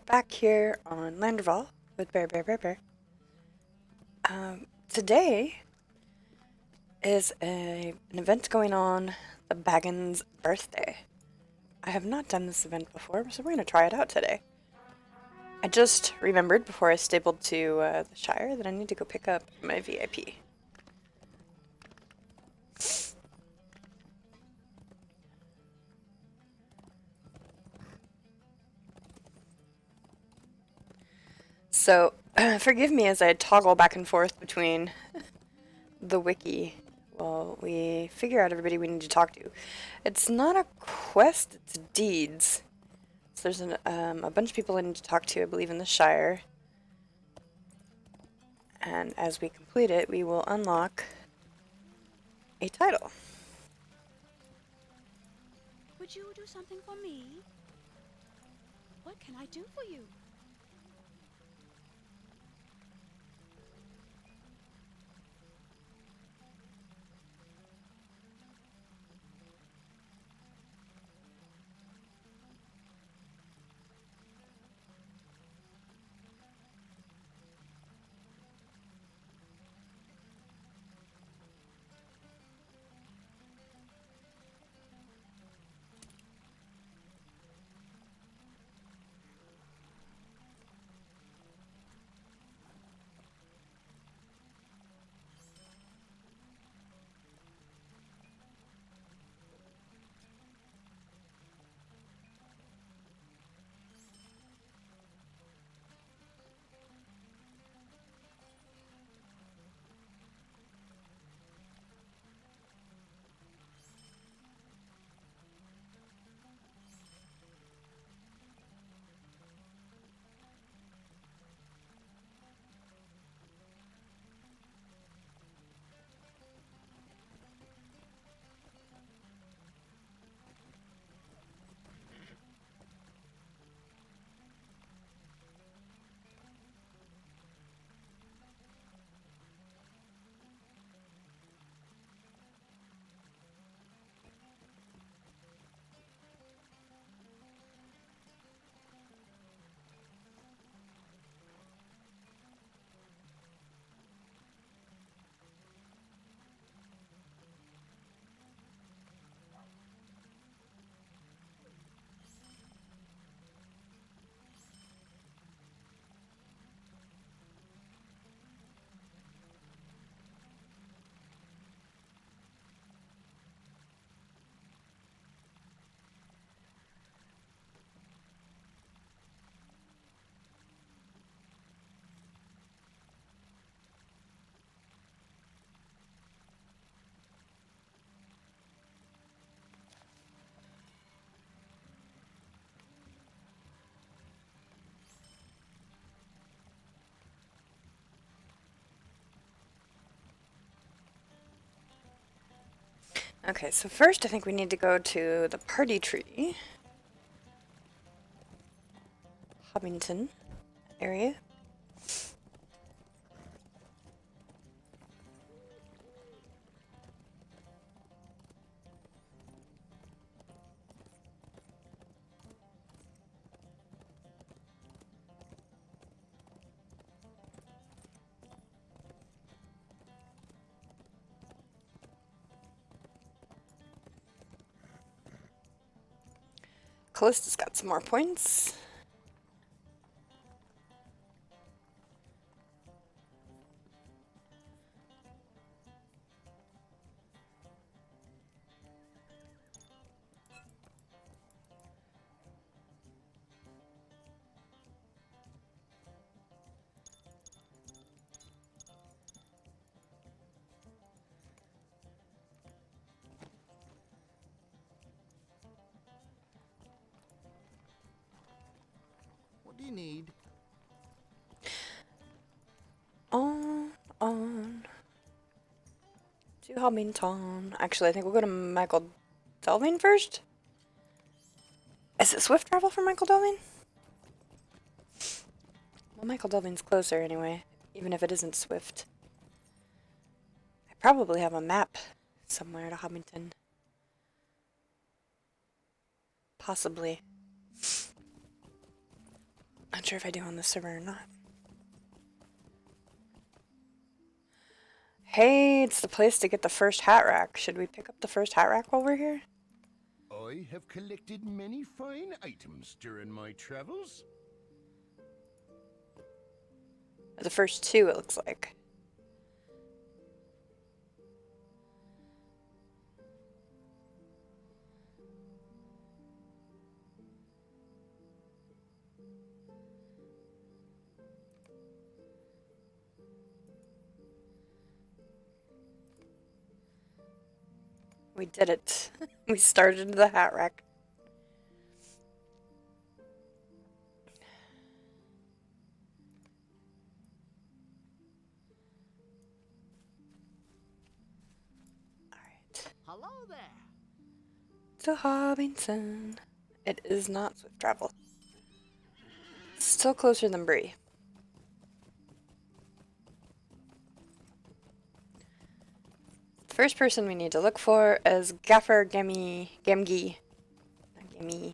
back here on Landerval with Bear Bear Bear Bear. Today is an event going on, the Baggins birthday. I have not done this event before, so we're going to try it out today. I just remembered before I stabled to the Shire that I need to go pick up my VIP. So, forgive me as I toggle back and forth between the wiki while we figure out everybody we need to talk to. It's not a quest, it's deeds. So there's a bunch of people I need to talk to, I believe, in the Shire. And as we complete it, we will unlock a title. Would you do something for me? What can I do for you? Okay, so first I think we need to go to the party tree. Hobbington area. Callista's got some more points. What do you need? On to Hobbington. Actually, I think we'll go to Michael Delving first. Is it swift travel for Michael Delving? Well, Michael Delving's closer anyway, even if it isn't swift. I probably have a map somewhere to Hobbington. Possibly. I not sure if I do on this server or not. Hey, it's the place to get the first hat rack. Should we pick up the first hat rack while we're here? I have collected many fine items during my travels. The first two, it looks like. We did it. We started the hat rack. Alright. Hello there. To Hobbiton. It is not swift travel. Still closer than Bree. The first person we need to look for is Gaffer Gemgi. Not Gemmy.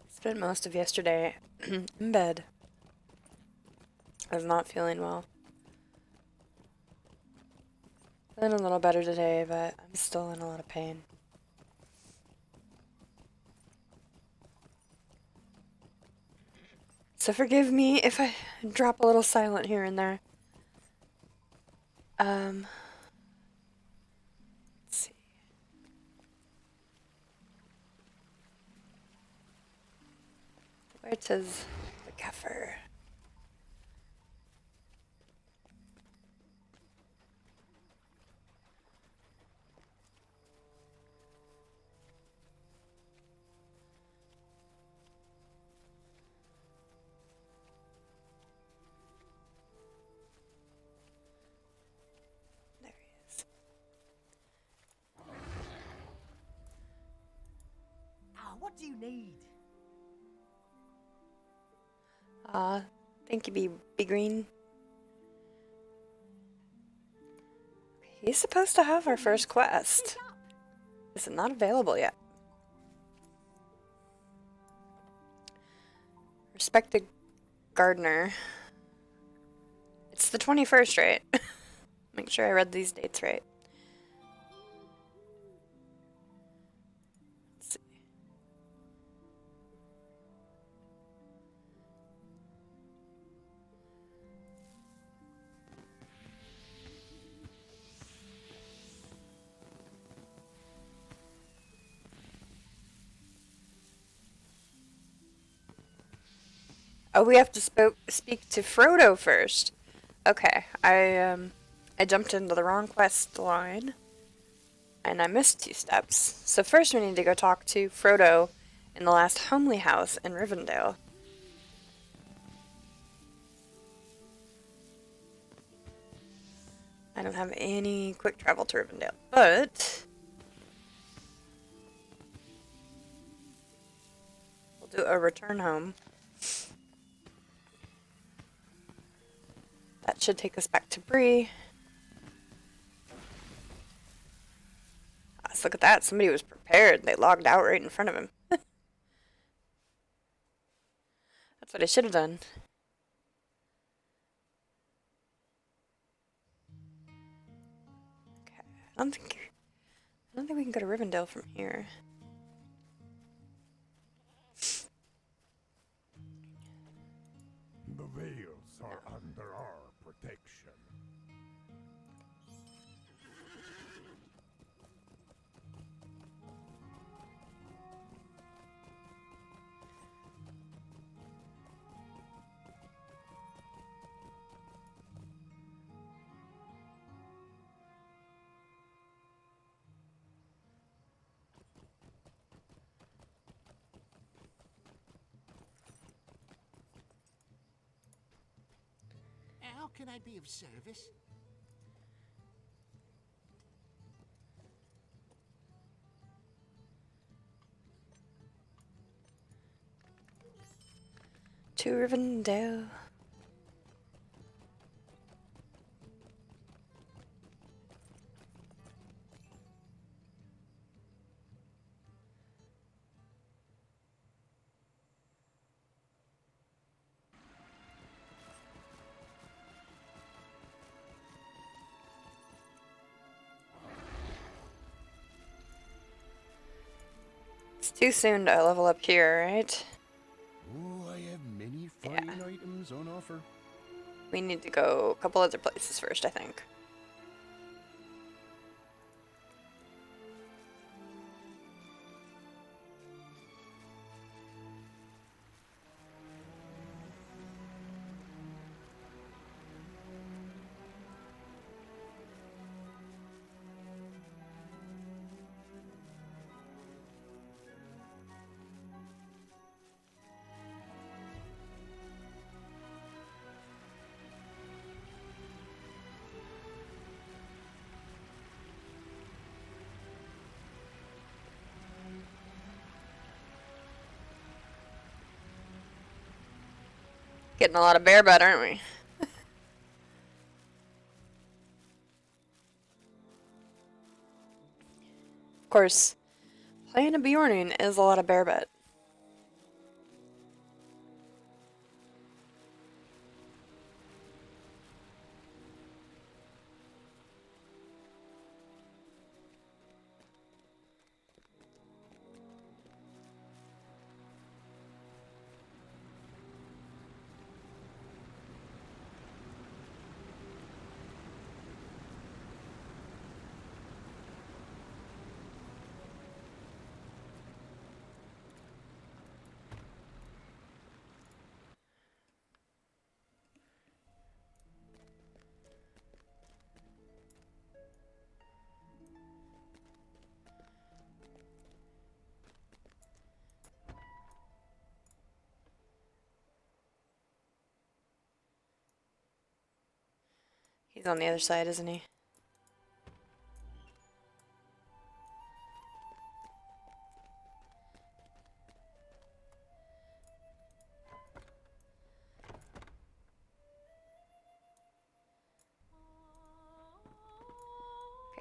Spent most of yesterday in bed. I was not feeling well. Feeling a little better today, but I'm still in a lot of pain. So forgive me if I drop a little silent here and there. Let's see. Where it says the gaffer. There he is. What do you need? Thank you, Be Green. He's supposed to have our first quest. Is it not available yet? Respected gardener. It's the 21st, right? Make sure I read these dates right. Let's see. Oh, we have to speak to Frodo first. Okay, I jumped into the wrong quest line, and I missed 2 steps. So first we need to go talk to Frodo in the last homely house in Rivendell. I don't have any quick travel to Rivendell, but we'll do a return home. That should take us back to Bree. Let's look at that. Somebody was prepared. They logged out right in front of him. That's what I should have done. Okay. I don't think we can go to Rivendell from here. Vales are under our protection. How can I be of service? To Rivendell. It's too soon to level up here, right? Oh, I have many Yeah. fine items on offer. We need to go a couple other places first, I think. Getting a lot of bear butt, aren't we? Of course, playing a Bjorning is a lot of bear butt. He's on the other side, isn't he?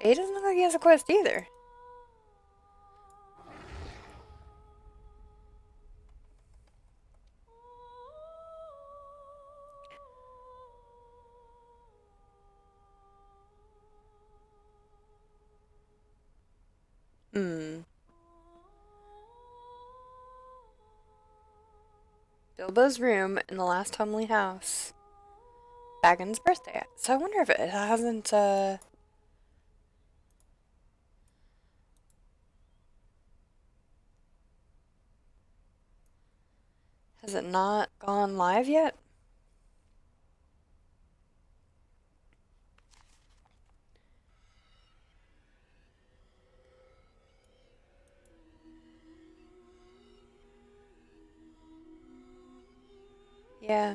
He doesn't look like he has a quest either. Hmm. Bilbo's room in the last homely house. Baggins' birthday. So I wonder if it hasn't, has it not gone live yet? Yeah.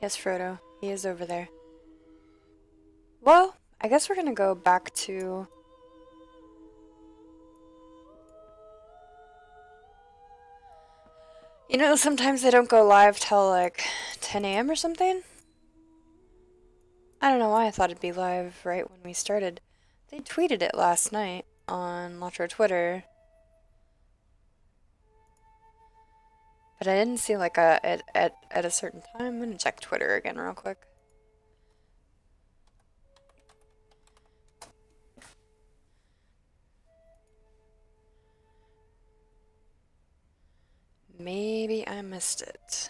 Yes, Frodo. He is over there. Well, I guess we're gonna go back to... You know, sometimes they don't go live till like 10 a.m. or something? I don't know why I thought it'd be live right when we started. They tweeted it last night on Lotro Twitter. But I didn't see like at a certain time. I'm gonna check Twitter again real quick. Maybe I missed it.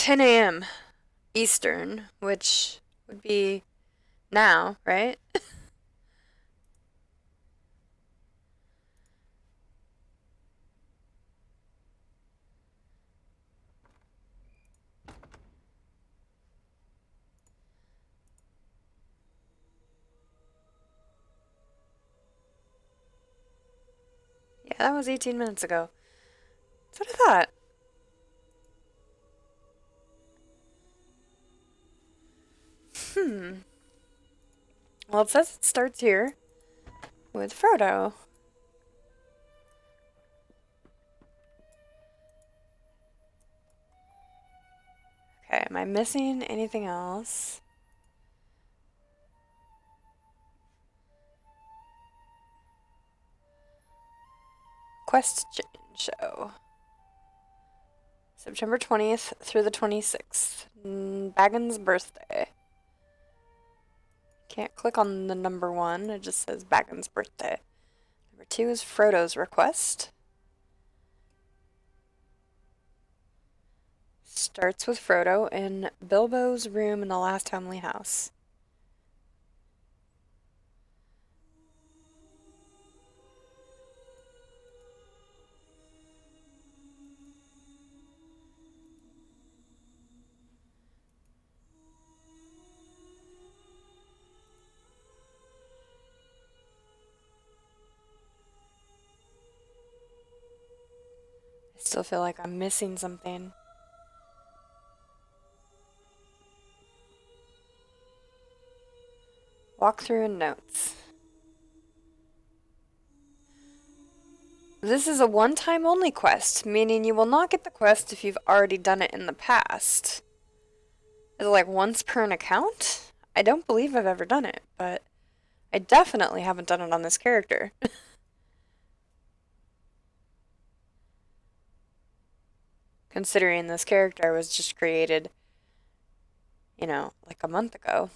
10 a.m. Eastern, which would be now, right? Yeah, that was 18 minutes ago. That's what I thought. Well, it says it starts here with Frodo. Okay, am I missing anything else? Quest show. September 20th through the 26th. Baggins' birthday. Can't click on the number 1, it just says Baggins' birthday. Number 2 is Frodo's request. Starts with Frodo in Bilbo's room in the last family house. I still feel like I'm missing something. Walkthrough and notes. This is a one-time only quest, meaning you will not get the quest if you've already done it in the past. Is it like once per an account? I don't believe I've ever done it, but I definitely haven't done it on this character. Considering this character was just created, you know, like a month ago.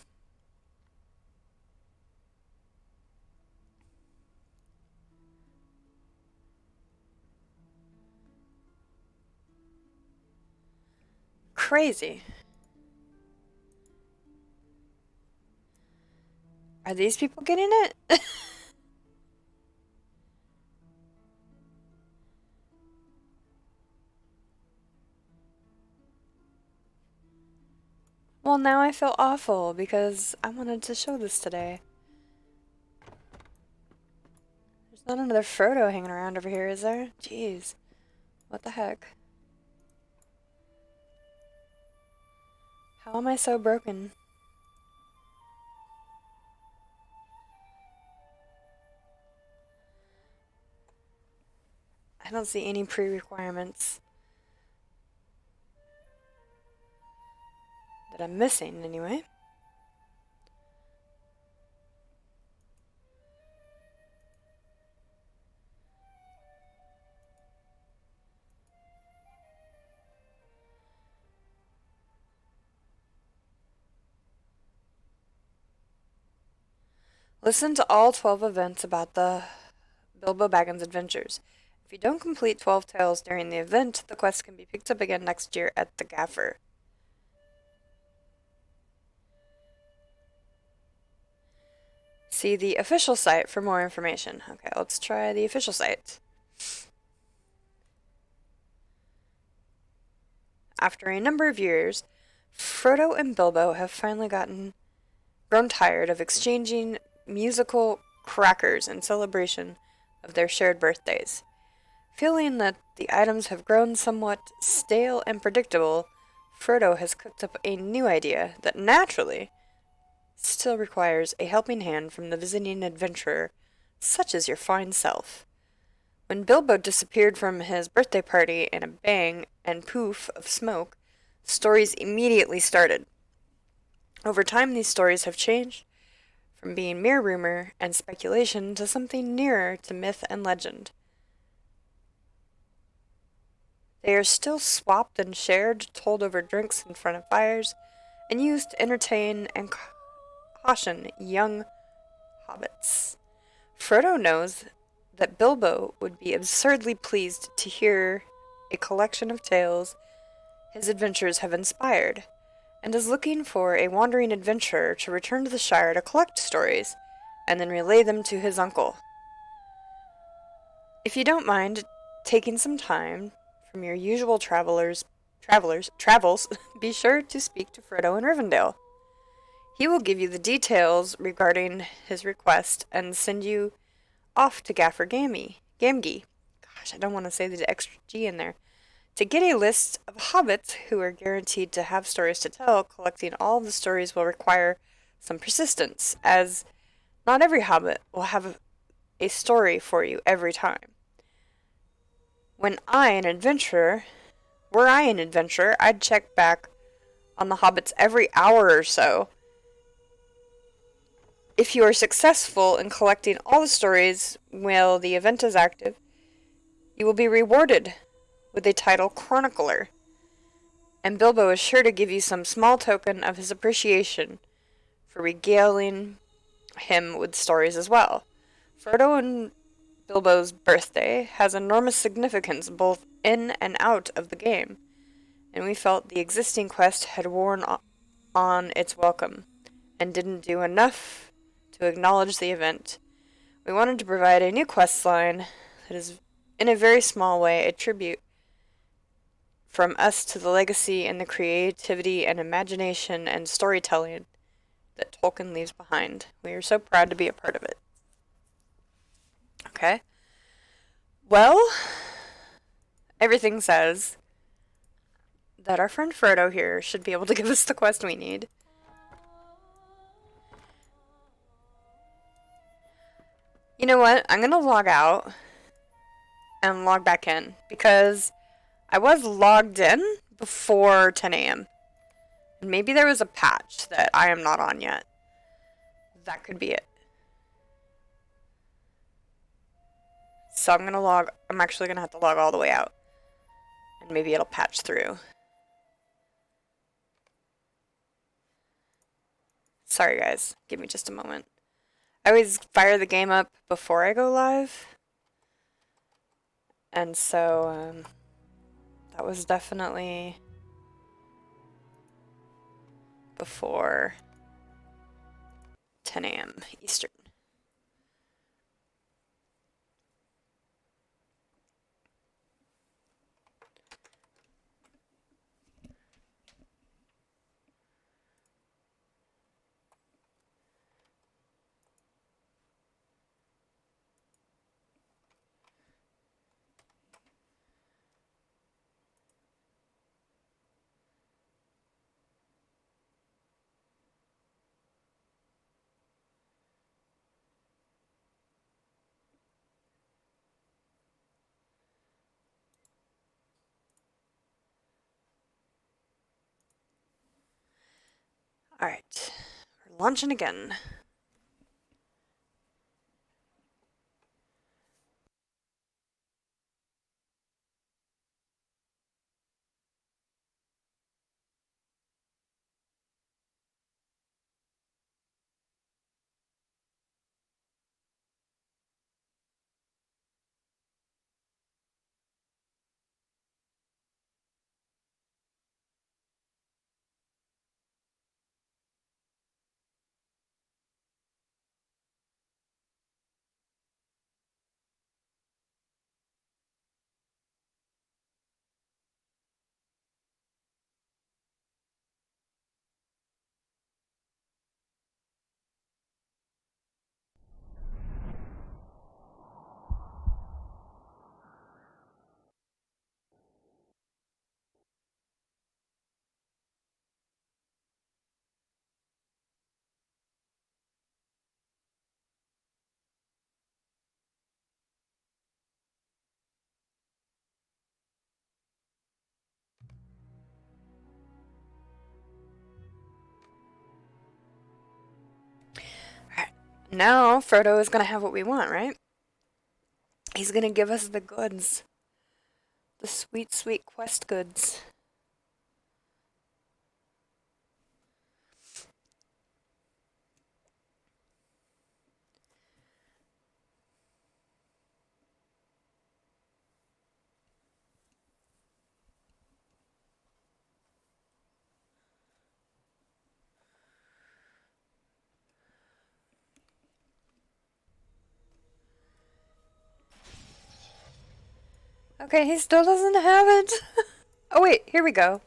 Crazy. Are these people getting it? Well, now I feel awful because I wanted to show this today. There's not another Frodo hanging around over here, is there? Jeez. What the heck? How am I so broken? I don't see any pre-requirements that I'm missing anyway. Listen to all 12 events about the Bilbo Baggins adventures. If you don't complete 12 tales during the event, the quest can be picked up again next year at the Gaffer. See the official site for more information. Okay, let's try the official site. After a number of years, Frodo and Bilbo have finally grown tired of exchanging musical crackers in celebration of their shared birthdays. Feeling that the items have grown somewhat stale and predictable, Frodo has cooked up a new idea that naturally still requires a helping hand from the visiting adventurer, such as your fine self. When Bilbo disappeared from his birthday party in a bang and poof of smoke, stories immediately started. Over time, these stories have changed from being mere rumor and speculation to something nearer to myth and legend. They are still swapped and shared, told over drinks in front of fires, and used to entertain and caution young hobbits. Frodo knows that Bilbo would be absurdly pleased to hear a collection of tales his adventures have inspired, and is looking for a wandering adventurer to return to the Shire to collect stories and then relay them to his uncle. If you don't mind taking some time from your usual travels, be sure to speak to Frodo in Rivendell. He will give you the details regarding his request and send you off to Gaffer Gamgee. Gosh, I don't want to say the extra G in there. To get a list of hobbits who are guaranteed to have stories to tell, collecting all of the stories will require some persistence, as not every hobbit will have a story for you every time. When I, an adventurer, Were I an adventurer, I'd check back on the hobbits every hour or so. If you are successful in collecting all the stories while the event is active, you will be rewarded with a title chronicler, and Bilbo is sure to give you some small token of his appreciation for regaling him with stories as well. Frodo and Bilbo's birthday has enormous significance both in and out of the game, and we felt the existing quest had worn on its welcome and didn't do enough to acknowledge the event. We wanted to provide a new quest line that is, in a very small way, a tribute from us to the legacy and the creativity and imagination and storytelling that Tolkien leaves behind. We are so proud to be a part of it. Okay. Well, everything says that our friend Frodo here should be able to give us the quest we need. You know what? I'm gonna log out and log back in because I was logged in before 10 a.m. Maybe there was a patch that I am not on yet. That could be it. So I'm actually gonna have to log all the way out. And maybe it'll patch through. Sorry guys, give me just a moment. I always fire the game up before I go live. And so, that was definitely before 10 a.m. Eastern. Alright, we're launching again. Alright, now Frodo is gonna have what we want, right? He's gonna give us the goods. The sweet, sweet quest goods. Okay, he still doesn't have it. Oh wait, here we go.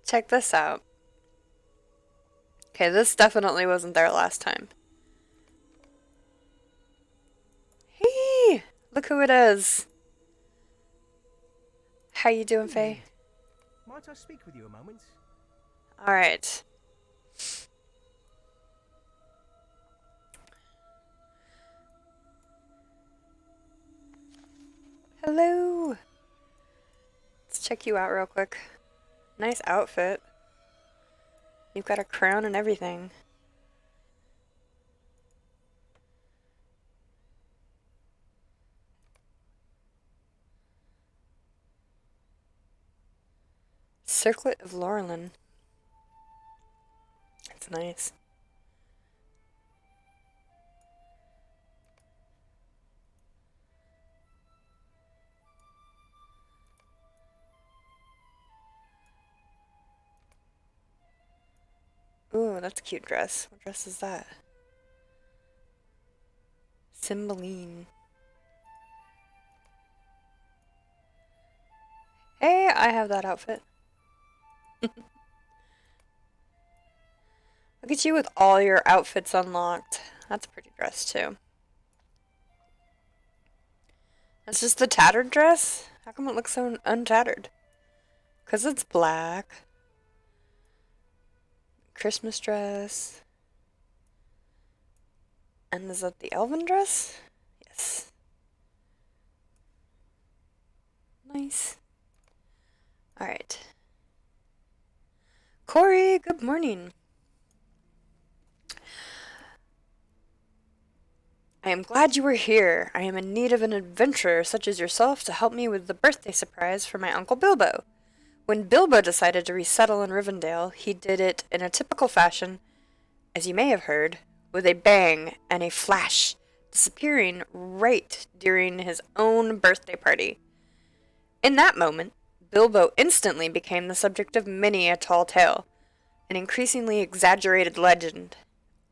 Check this out. Okay, this definitely wasn't there last time. Hey, look who it is. How you doing, Faye? Might I speak with you a moment? Alright. Hello. Let's check you out real quick. Nice outfit. You've got a crown and everything. Circlet of Laurelin. That's nice. Ooh, that's a cute dress. What dress is that? Cymbeline. Hey, I have that outfit. Look at you with all your outfits unlocked. That's a pretty dress, too. That's just the tattered dress? How come it looks so untattered? 'Cause it's black. Christmas dress. And is that the elven dress? Yes. Nice. Alright. Corey, good morning. I am glad you were here. I am in need of an adventurer such as yourself to help me with the birthday surprise for my Uncle Bilbo. When Bilbo decided to resettle in Rivendell, he did it in a typical fashion, as you may have heard, with a bang and a flash, disappearing right during his own birthday party. In that moment, Bilbo instantly became the subject of many a tall tale, an increasingly exaggerated legend.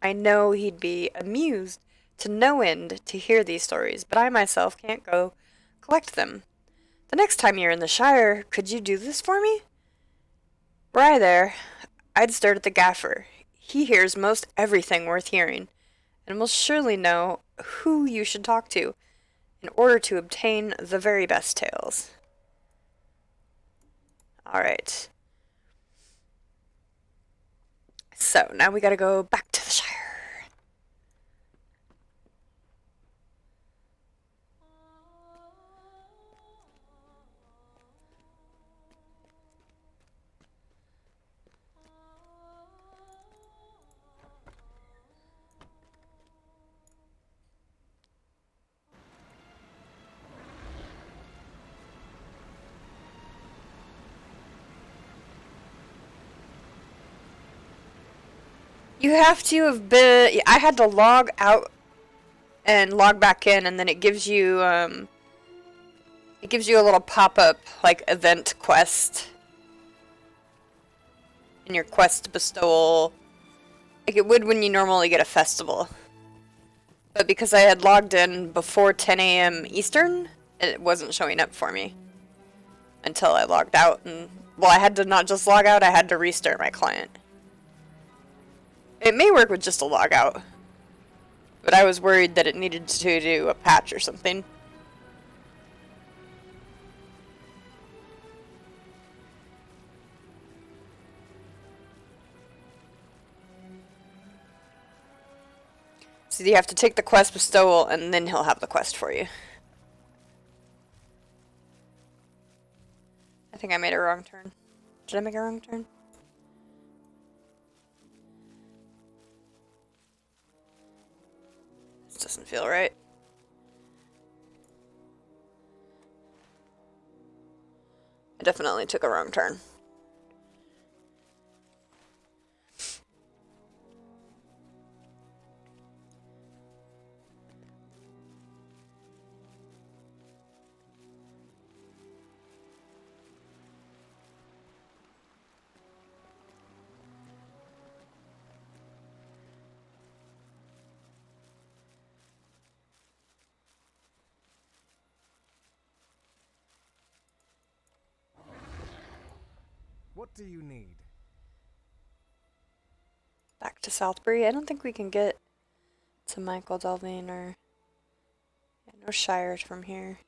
I know he'd be amused to no end to hear these stories, but I myself can't go collect them. The next time you're in the Shire, could you do this for me? Were I there, I'd start at the Gaffer. He hears most everything worth hearing, and will surely know who you should talk to in order to obtain the very best tales. Alright. So, now we gotta go back to the Shire. You have to have been... I had to log out and log back in, and then it gives you a little pop-up, like, event quest. In your quest bestowal. Like it would when you normally get a festival. But because I had logged in before 10 a.m. Eastern, it wasn't showing up for me. Until I logged out, and... well, I had to not just log out, I had to restart my client. It may work with just a logout, but I was worried that it needed to do a patch or something. So you have to take the quest bestowal, and then he'll have the quest for you. I think I made a wrong turn. Did I make a wrong turn? This doesn't feel right. I definitely took a wrong turn. What do you need? Back to Southbury. I don't think we can get to Michael Delvine or no Shire from here.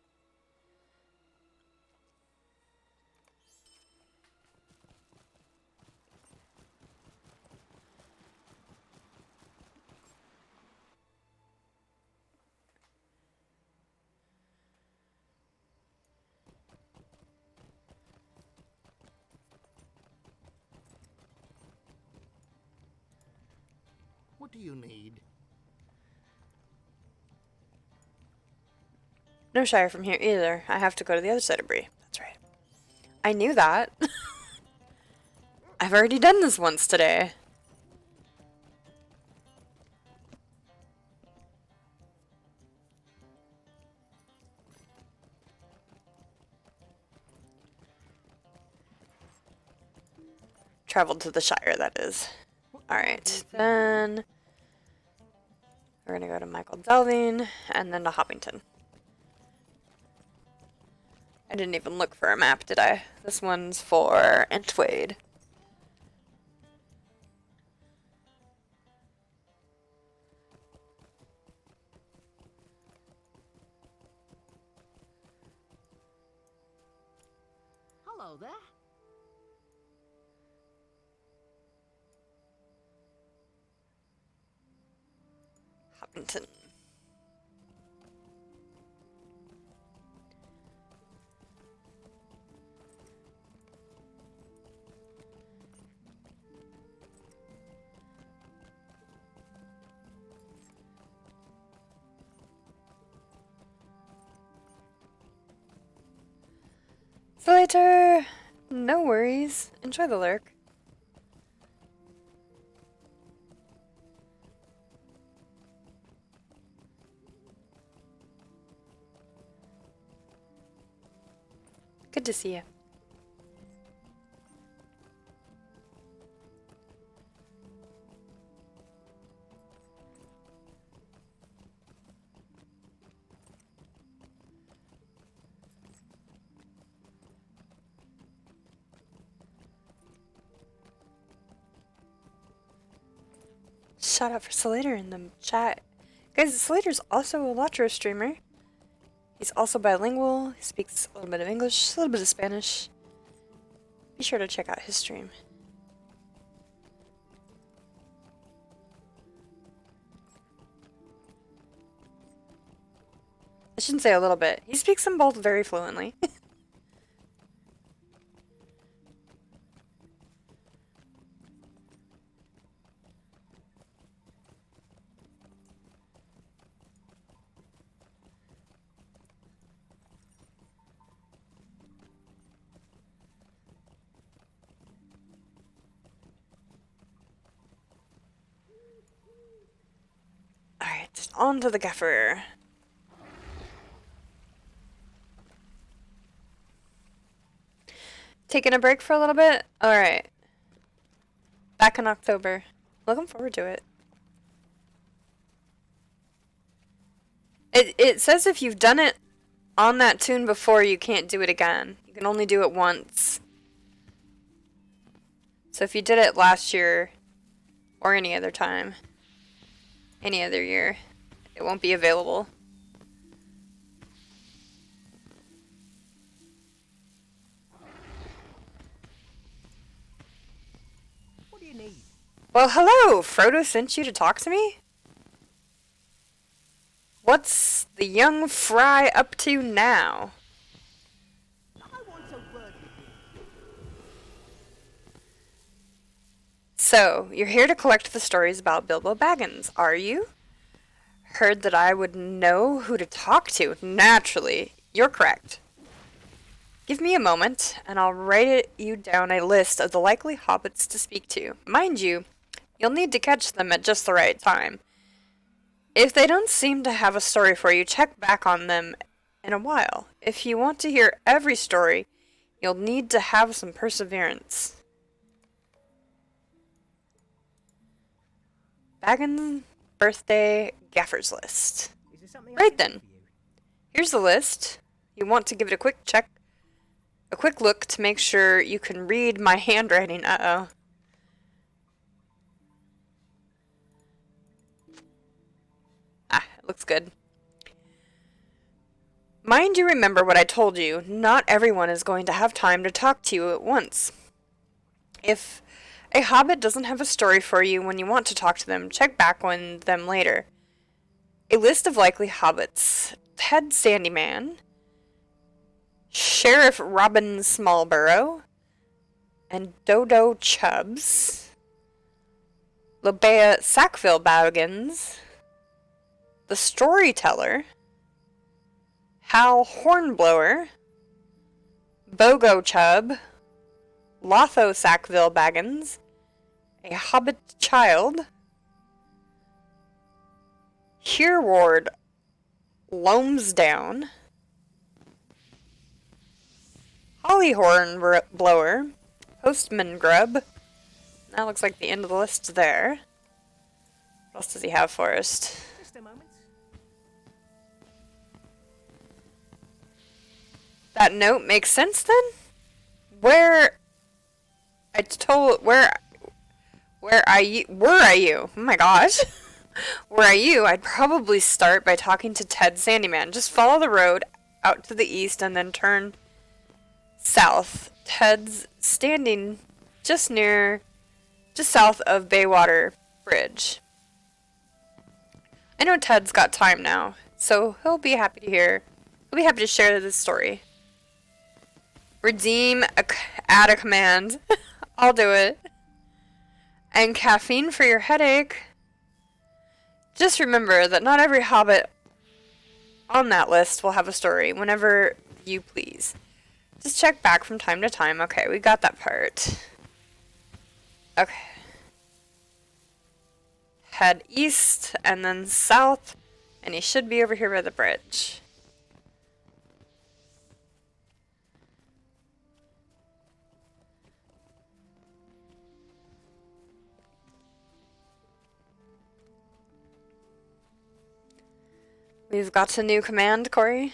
What do you need? No Shire from here either. I have to go to the other side of Bree. That's right. I knew that. I've already done this once today. Traveled to the Shire, that is. Alright, then we're gonna go to Michael Delvine and then to Hoppington. I didn't even look for a map, did I? This one's for Entwade. Hello there. Hoppington. See you later. No worries. Enjoy the lurk. Good to see you. Shout out for Slater in the chat. Guys, Slater's also a Latro streamer. He's also bilingual. He speaks a little bit of English, a little bit of Spanish. Be sure to check out his stream. I shouldn't say a little bit. He speaks them both very fluently. Alright, on to the gaffer. Taking a break for a little bit? Alright. Back in October. Looking forward to it. It says if you've done it on that tune before, you can't do it again. You can only do it once. So if you did it last year, or any other time, any other year, it won't be available. What do you need? Well, hello! Frodo sent you to talk to me? What's the young fry up to now? I want a word with you. So, you're here to collect the stories about Bilbo Baggins, are you? Heard that I would know who to talk to. Naturally, you're correct. Give me a moment, and I'll write you down a list of the likely hobbits to speak to. Mind you, you'll need to catch them at just the right time. If they don't seem to have a story for you, check back on them in a while. If you want to hear every story, you'll need to have some perseverance. Baggins birthday gaffer's list. Is there something Right I can do then. for you? Here's the list. You want to give it a quick check. a quick look to make sure you can read my handwriting. Uh-oh. Ah, it looks good. Mind you remember what I told you. Not everyone is going to have time to talk to you at once. If a hobbit doesn't have a story for you when you want to talk to them, check back on them later. A list of likely hobbits. Ted Sandyman, Sheriff Robin Smallborough, and Dodo Chubbs, Lobea Sackville Baggins, the Storyteller, Hal Hornblower, Bogo Chubb, Lotho Sackville Baggins, a Hobbit Child, Hereward Loamsdown, Hollyhorn Blower, Postman Grub. That looks like the end of the list there. What else does he have for us? Just a moment. That note makes sense then? Where are you? Oh my gosh. Where are you? I'd probably start by talking to Ted Sandyman. Just follow the road out to the east and then turn south. Ted's standing just south of Baywater Bridge. I know Ted's got time now, so he'll be happy to share this story. Redeem, add a command. I'll do it. And caffeine for your headache. Just remember that not every hobbit on that list will have a story whenever you please. Just check back from time to time. Okay, we got that part. Okay. Head east and then south, and he should be over here by the bridge. We've got a new command, Corey.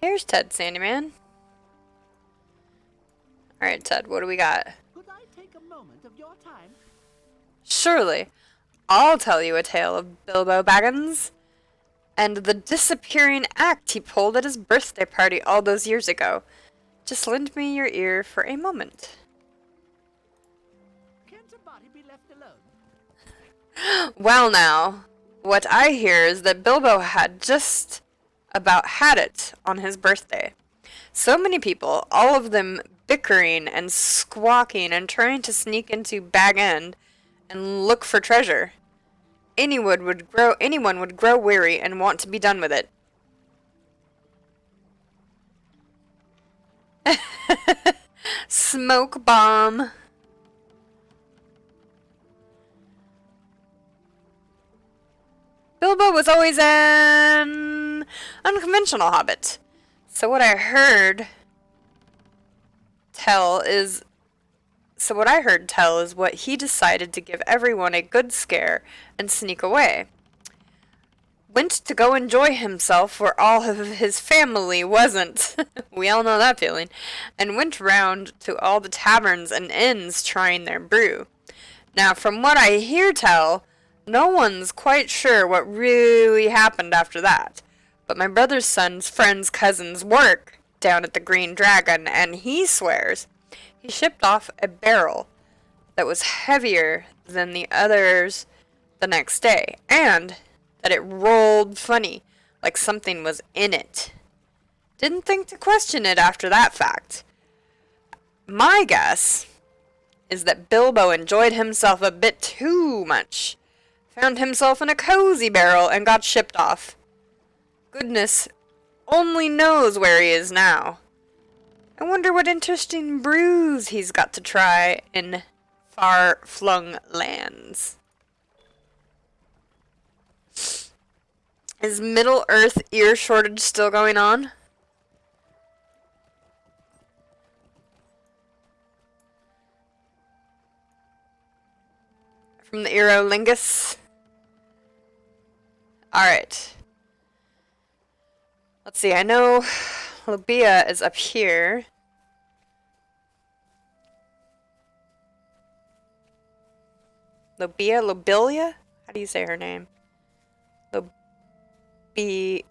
Here's Ted Sandyman. Alright, Ted, what do we got? Could I take a moment of your time? Surely. I'll tell you a tale of Bilbo Baggins and the disappearing act he pulled at his birthday party all those years ago. Just lend me your ear for a moment. Can't a body be left alone? Well now, what I hear is that Bilbo had just about had it on his birthday. So many people, all of them bickering and squawking and trying to sneak into Bag End and look for treasure. Anyone would grow weary and want to be done with it. Smoke bomb. Bilbo was always an unconventional hobbit. So what I heard tell is what he decided to give everyone a good scare and sneak away. Went to go enjoy himself where all of his family wasn't. We all know that feeling. And went round to all the taverns and inns trying their brew. Now, from what I hear tell, no one's quite sure what really happened after that. But my brother's son's friend's cousin's work down at the Green Dragon, and he swears he shipped off a barrel that was heavier than the others the next day, and that it rolled funny, like something was in it. Didn't think to question it after that fact. My guess is that Bilbo enjoyed himself a bit too much, found himself in a cozy barrel, and got shipped off. Goodness only knows where he is now. I wonder what interesting brews he's got to try in far-flung lands. Is Middle-earth ear shortage still going on? From the Erolingus. Alright. Let's see, I know Lobia is up here. Lobelia? How do you say her name? Lobelia?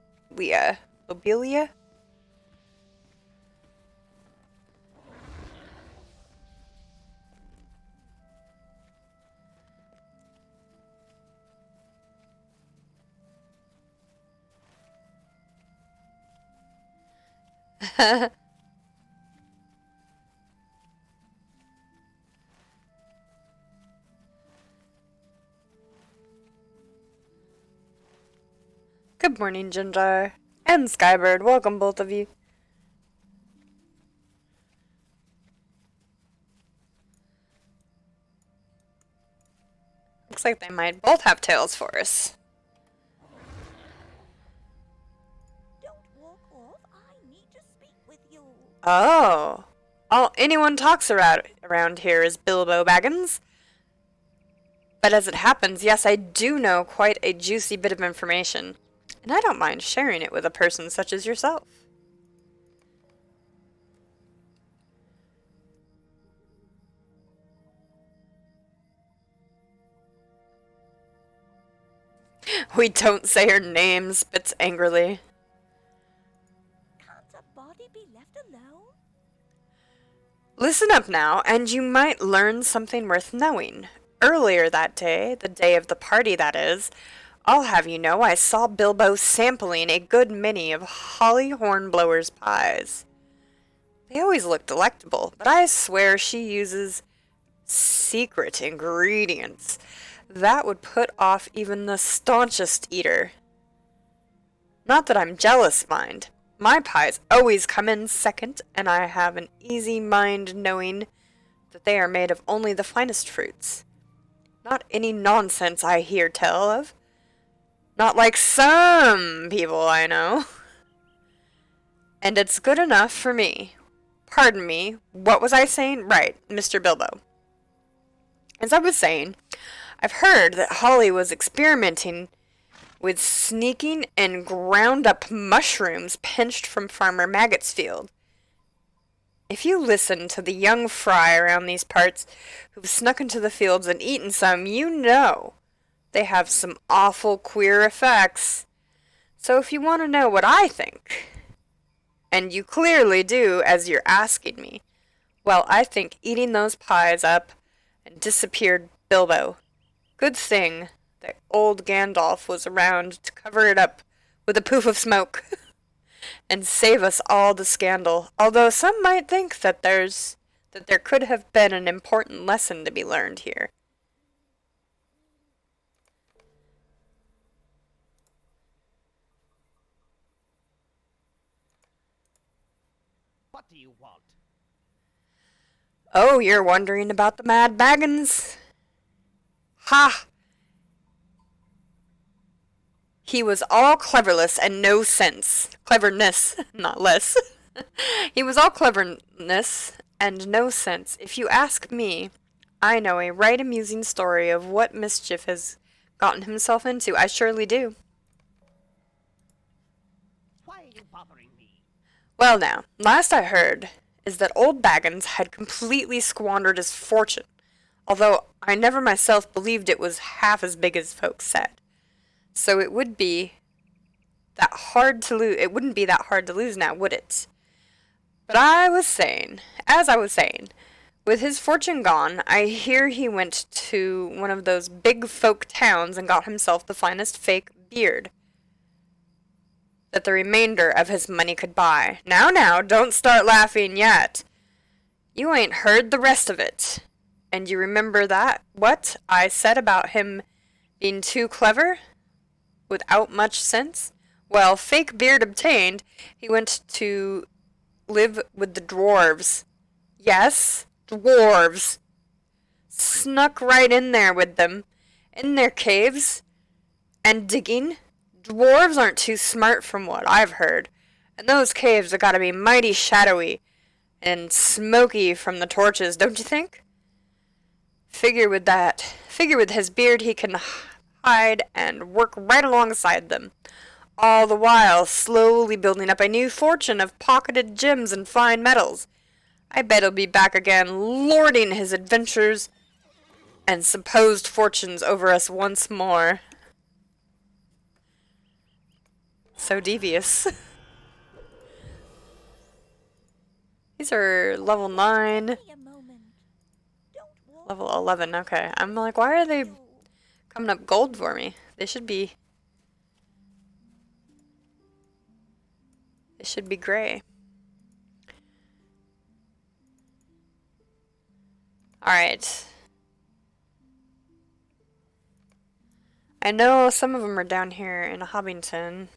Good morning, Ginger. And Skybird. Welcome, both of you. Looks like they might both have tales for us. Don't walk off. I need to speak with you. Oh. All anyone talks around here is Bilbo Baggins. But as it happens, yes, I do know quite a juicy bit of information. And I don't mind sharing it with a person such as yourself. We don't say her name, spits angrily. Can't a body be left alone? Listen up now, and you might learn something worth knowing. Earlier that day, the day of the party that is, I'll have you know I saw Bilbo sampling a good many of Holly Hornblower's pies. They always look delectable, but I swear she uses secret ingredients that would put off even the staunchest eater. Not that I'm jealous, mind. My pies always come in second, and I have an easy mind knowing that they are made of only the finest fruits. Not any nonsense I hear tell of. Not like some people I know. And it's good enough for me. Pardon me, what was I saying? Right, Mr. Bilbo. As I was saying, I've heard that Holly was experimenting with sneaking and ground up mushrooms pinched from Farmer Maggot's field. If you listen to the young fry around these parts who've snuck into the fields and eaten some, you know they have some awful queer effects. So if you want to know what I think, and you clearly do as you're asking me, well, I think eating those pies up and disappeared Bilbo. Good thing that old Gandalf was around to cover it up with a poof of smoke and save us all the scandal, although some might think that there could have been an important lesson to be learned here. What do you want? Oh, you're wondering about the Mad Baggins? Ha! He was all cleverness and no sense. Cleverness, not less. He was all cleverness and no sense. If you ask me, I know a right amusing story of what mischief has gotten himself into. I surely do. Why are you bothering me? Well now, last I heard is that old Baggins had completely squandered his fortune, although I never myself believed it was half as big as folks said. So it wouldn't be that hard to lose now, would it? But as I was saying, with his fortune gone, I hear he went to one of those big folk towns and got himself the finest fake beard that the remainder of his money could buy. Now, don't start laughing yet. You ain't heard the rest of it. And you remember what I said about him being too clever? Without much sense? Well, fake beard obtained, he went to live with the dwarves. Yes, dwarves. Snuck right in there with them, in their caves, and digging. Dwarves aren't too smart from what I've heard, and those caves have got to be mighty shadowy and smoky from the torches, don't you think? Figure with his beard he can hide and work right alongside them. all the while slowly building up a new fortune of pocketed gems and fine metals. I bet he'll be back again, lording his adventures and supposed fortunes over us once more. So devious. These are level 9, Give me a moment. Don't walk level 11. Okay, I'm like, why are they coming up gold for me? They should be gray. Alright. I know some of them are down here in Hobbington.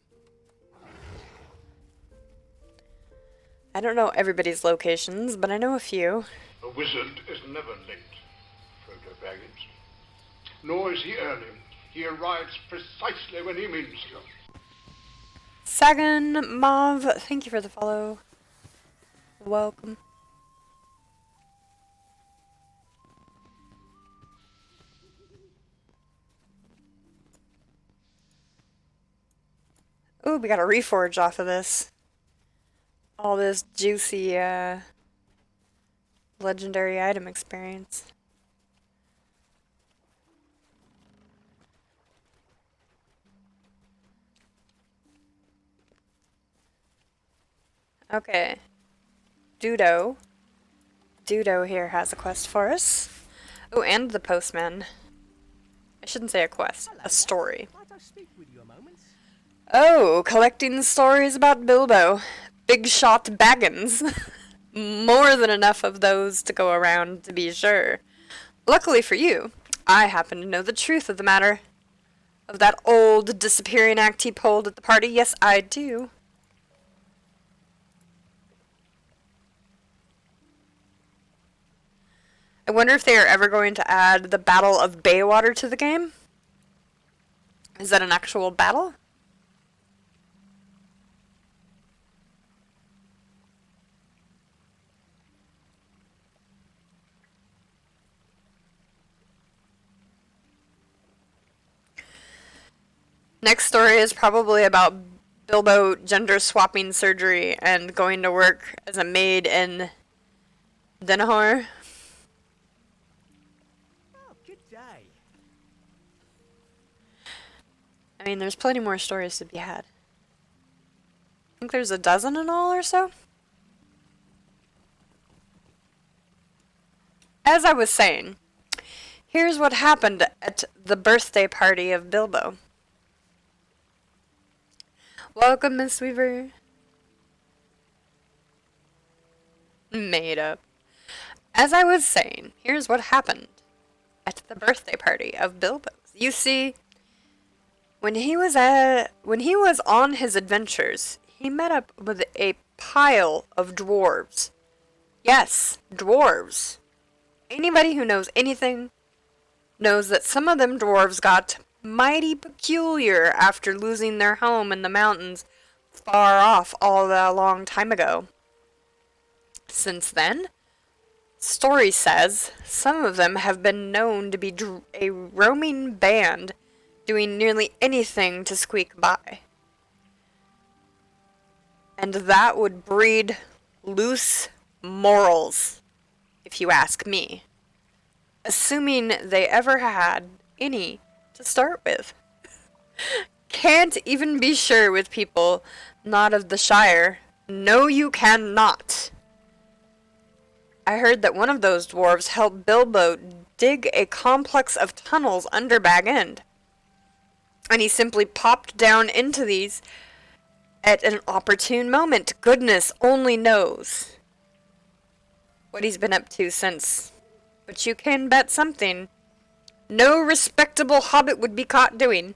I don't know everybody's locations, but I know a few. A wizard is never late, Frodo Baggins. Nor is he early. He arrives precisely when he means to. Sagan Mav, thank you for the follow. Welcome. Ooh, we got a reforge off of this. All this juicy, legendary item experience. Okay. Dudo here has a quest for us. Oh, and the postman. I shouldn't say a quest, a story. Might I speak with you a moment? Oh, collecting stories about Bilbo. Big shot Baggins. More than enough of those to go around, to be sure. Luckily for you, I happen to know the truth of the matter. Of that old disappearing act he pulled at the party. Yes, I do. I wonder if they are ever going to add the Battle of Baywater to the game. Is that an actual battle? Next story is probably about Bilbo gender swapping surgery and going to work as a maid in Denahor. Oh, good day. I mean, there's plenty more stories to be had. I think there's a dozen in all or so. As I was saying, here's what happened at the birthday party of Bilbo. Welcome, Miss Weaver. Made up. As I was saying, here's what happened at the birthday party of Bilbo. You see, when he was on his adventures, he met up with a pile of dwarves. Yes, dwarves. Anybody who knows anything knows that some of them dwarves got mighty peculiar after losing their home in the mountains far off all that long time ago. Since then, story says some of them have been known to be a roaming band doing nearly anything to squeak by. And that would breed loose morals, if you ask me. Assuming they ever had any to start with. Can't even be sure with people not of the Shire. No, you cannot. I heard that one of those dwarves helped Bilbo dig a complex of tunnels under Bag End. And he simply popped down into these at an opportune moment. Goodness only knows what he's been up to since. But you can bet something no respectable hobbit would be caught doing.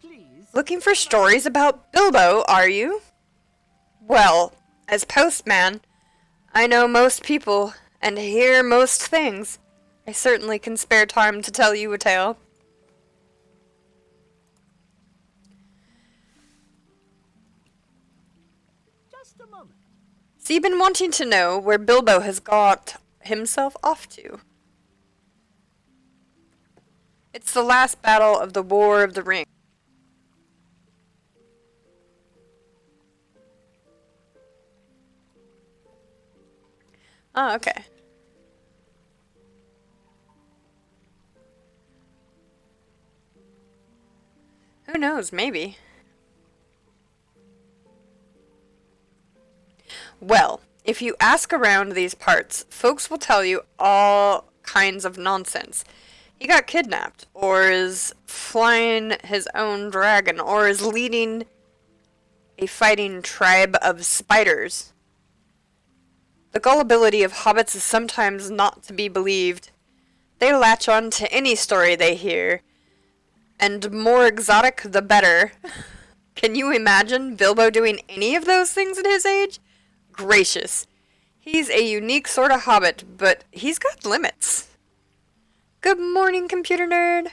Please. Looking for stories about Bilbo, are you? Well, as postman, I know most people and hear most things. I certainly can spare time to tell you a tale. Just a moment. So you've been wanting to know where Bilbo has got himself off to. It's the last battle of the War of the Ring. Oh, okay. Who knows, maybe. Well, if you ask around these parts, folks will tell you all kinds of nonsense. He got kidnapped, or is flying his own dragon, or is leading a fighting tribe of spiders. The gullibility of hobbits is sometimes not to be believed. They latch on to any story they hear, and more exotic the better. Can you imagine Bilbo doing any of those things at his age? Gracious. He's a unique sort of hobbit, but he's got limits. Good morning, computer nerd.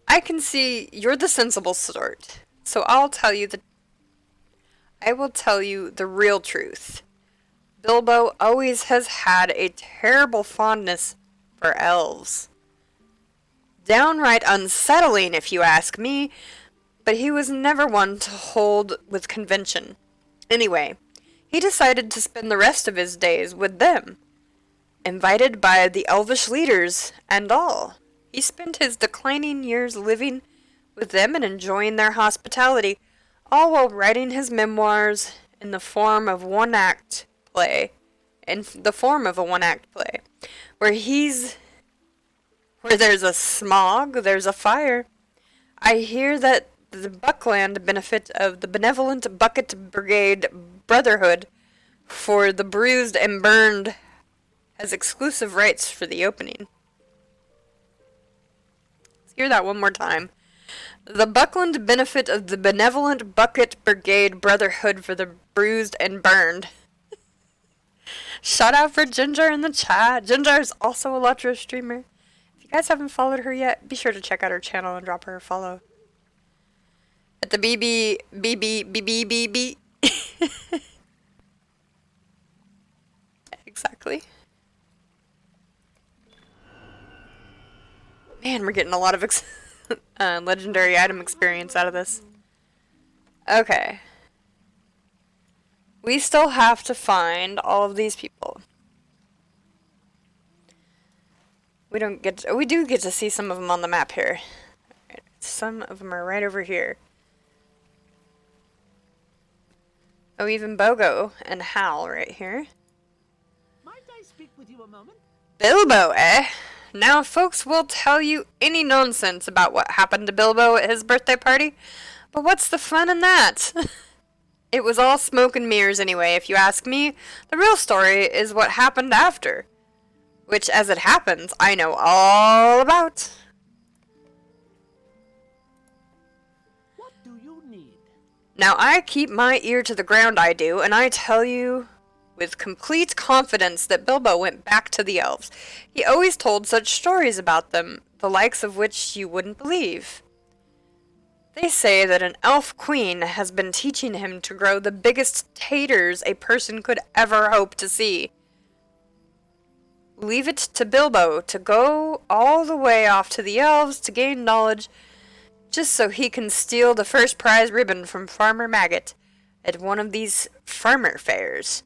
I can see you're the sensible sort, so I will tell you the real truth. Bilbo always has had a terrible fondness for elves. Downright unsettling, if you ask me, but he was never one to hold with convention. Anyway, he decided to spend the rest of his days with them, invited by the elvish leaders and all. He spent his declining years living with them and enjoying their hospitality, all while writing his memoirs in the form of one-act play, where there's a smog, there's a fire. I hear that the Buckland benefit of the benevolent Bucket Brigade Brotherhood for the bruised and burned has exclusive rights for the opening. Let's hear that one more time. The Buckland benefit of the benevolent Bucket Brigade Brotherhood for the bruised and burned. Shout out for Ginger in the chat. Ginger is also a Lotro streamer. If you guys haven't followed her yet, be sure to check out her channel and drop her a follow. At the BB. Exactly. Man, we're getting a lot of legendary item experience out of this. Okay. We still have to find all of these people. We do get to see some of them on the map here. Some of them are right over here. Oh, even Bogo and Hal right here. Might I speak with you a moment? Bilbo, eh? Now folks will tell you any nonsense about what happened to Bilbo at his birthday party, but what's the fun in that? It was all smoke and mirrors anyway, if you ask me. The real story is what happened after, which, as it happens, I know all about. What do you need? Now, I keep my ear to the ground, I do, and I tell you with complete confidence that Bilbo went back to the elves. He always told such stories about them, the likes of which you wouldn't believe. They say that an elf queen has been teaching him to grow the biggest taters a person could ever hope to see. Leave it to Bilbo to go all the way off to the elves to gain knowledge, just so he can steal the first prize ribbon from Farmer Maggot at one of these farmer fairs.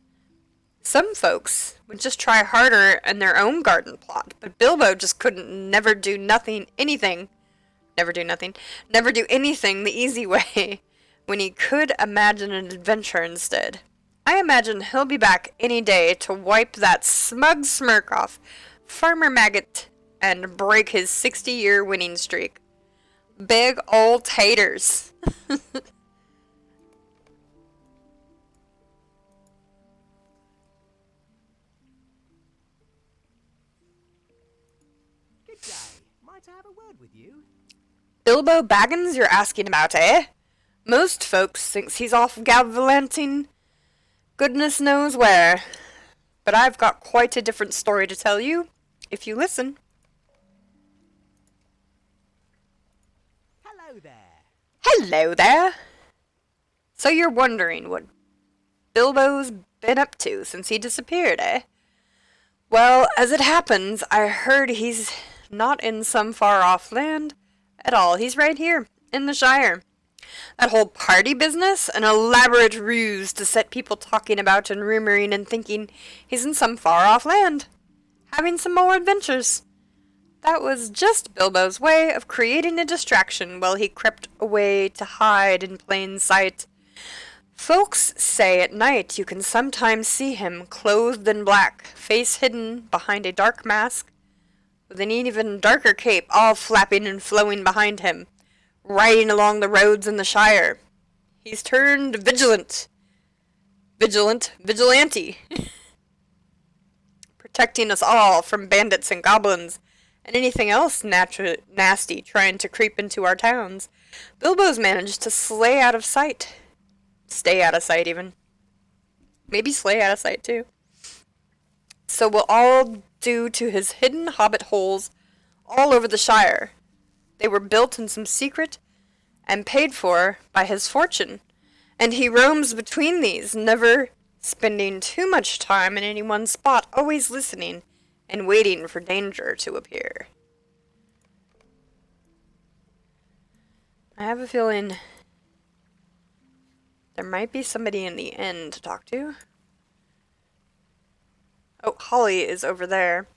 Some folks would just try harder in their own garden plot, but Bilbo just couldn't never do anything the easy way, when he could imagine an adventure instead. I imagine he'll be back any day to wipe that smug smirk off Farmer Maggot and break his 60-year winning streak. Big old taters. Good day. Might I have a word with you? Bilbo Baggins you're asking about, eh? Most folks thinks he's off gallivanting goodness knows where. But I've got quite a different story to tell you, if you listen. Hello there. Hello there! So you're wondering what Bilbo's been up to since he disappeared, eh? Well, as it happens, I heard he's not in some far-off land at all. He's right here, in the Shire. That whole party business, an elaborate ruse to set people talking about and rumoring and thinking he's in some far-off land, having some more adventures. That was just Bilbo's way of creating a distraction while he crept away to hide in plain sight. Folks say at night you can sometimes see him clothed in black, face hidden behind a dark mask, with an even darker cape all flapping and flowing behind him, riding along the roads in the Shire. He's turned vigilante, protecting us all from bandits and goblins, and anything else nasty trying to creep into our towns. Bilbo's managed to stay out of sight, even. Maybe slay out of sight, too. So we'll all due to his hidden hobbit holes all over the Shire. They were built in some secret and paid for by his fortune, and he roams between these, never spending too much time in any one spot, always listening and waiting for danger to appear. I have a feeling there might be somebody in the inn to talk to. Oh, Holly is over there.